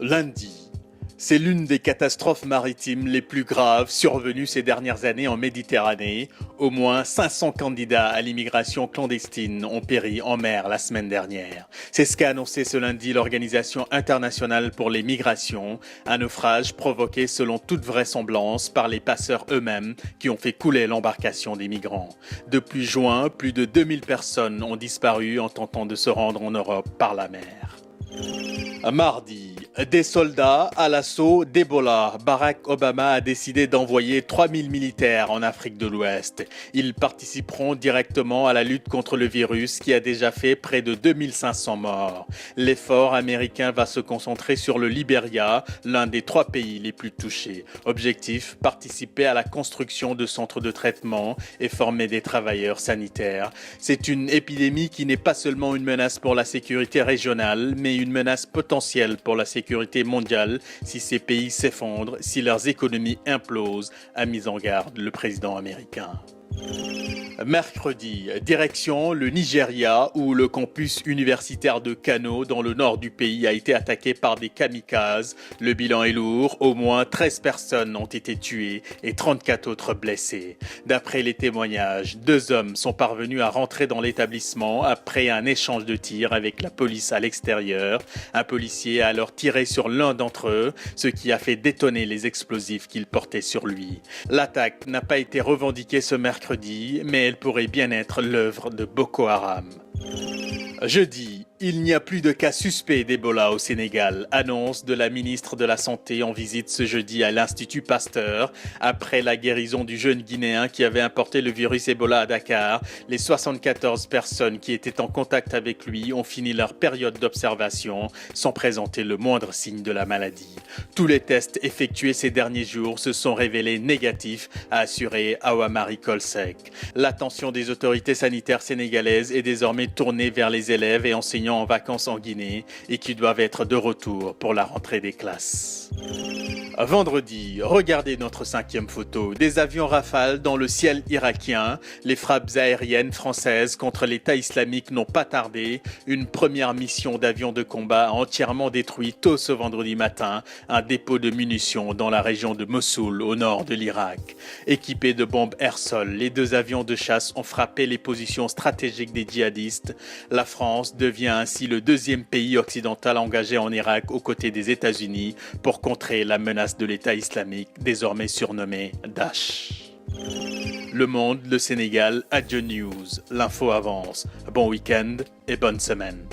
Lundi, c'est l'une des catastrophes maritimes les plus graves survenues ces dernières années en Méditerranée. Au moins 500 candidats à l'immigration clandestine ont péri en mer la semaine dernière. C'est ce qu'a annoncé ce lundi l'Organisation internationale pour les migrations, un naufrage provoqué selon toute vraisemblance par les passeurs eux-mêmes qui ont fait couler l'embarcation des migrants. Depuis juin, plus de 2000 personnes ont disparu en tentant de se rendre en Europe par la mer. Mardi, des soldats à l'assaut d'Ebola. Barack Obama a décidé d'envoyer 3000 militaires en Afrique de l'Ouest. Ils participeront directement à la lutte contre le virus qui a déjà fait près de 2500 morts. L'effort américain va se concentrer sur le Libéria, l'un des 3 pays les plus touchés. Objectif, participer à la construction de centres de traitement et former des travailleurs sanitaires. C'est une épidémie qui n'est pas seulement une menace pour la sécurité régionale, mais une menace potentielle pour la sécurité mondiale si ces pays s'effondrent, si leurs économies implosent, a mis en garde le président américain. Mercredi, direction le Nigeria où le campus universitaire de Kano dans le nord du pays a été attaqué par des kamikazes. Le bilan est lourd, au moins 13 personnes ont été tuées et 34 autres blessées. D'après les témoignages, 2 hommes sont parvenus à rentrer dans l'établissement après un échange de tirs avec la police à l'extérieur. Un policier a alors tiré sur l'un d'entre eux, ce qui a fait détonner les explosifs qu'il portait sur lui. L'attaque n'a pas été revendiquée ce mercredi, mais elle pourrait bien être l'œuvre de Boko Haram. Jeudi, il n'y a plus de cas suspects d'Ebola au Sénégal, annonce de la ministre de la Santé en visite ce jeudi à l'Institut Pasteur. Après la guérison du jeune Guinéen qui avait importé le virus Ebola à Dakar, les 74 personnes qui étaient en contact avec lui ont fini leur période d'observation sans présenter le moindre signe de la maladie. Tous les tests effectués ces derniers jours se sont révélés négatifs, a assuré Awamari Kolsek. L'attention des autorités sanitaires sénégalaises est désormais tournée vers les élèves et enseignants en vacances en Guinée et qui doivent être de retour pour la rentrée des classes. Vendredi, regardez notre 5e photo. Des avions Rafale dans le ciel irakien. Les frappes aériennes françaises contre l'État islamique n'ont pas tardé. Une première mission d'avions de combat a entièrement détruit tôt ce vendredi matin un dépôt de munitions dans la région de Mossoul, au nord de l'Irak. Équipés de bombes air-sol, les 2 avions de chasse ont frappé les positions stratégiques des djihadistes. La France devient ainsi le 2e pays occidental engagé en Irak aux côtés des États-Unis pour contrer la menace de l'État islamique, désormais surnommé Daesh. Le Monde, le Sénégal, Adieu News. L'info avance. Bon week-end et bonne semaine.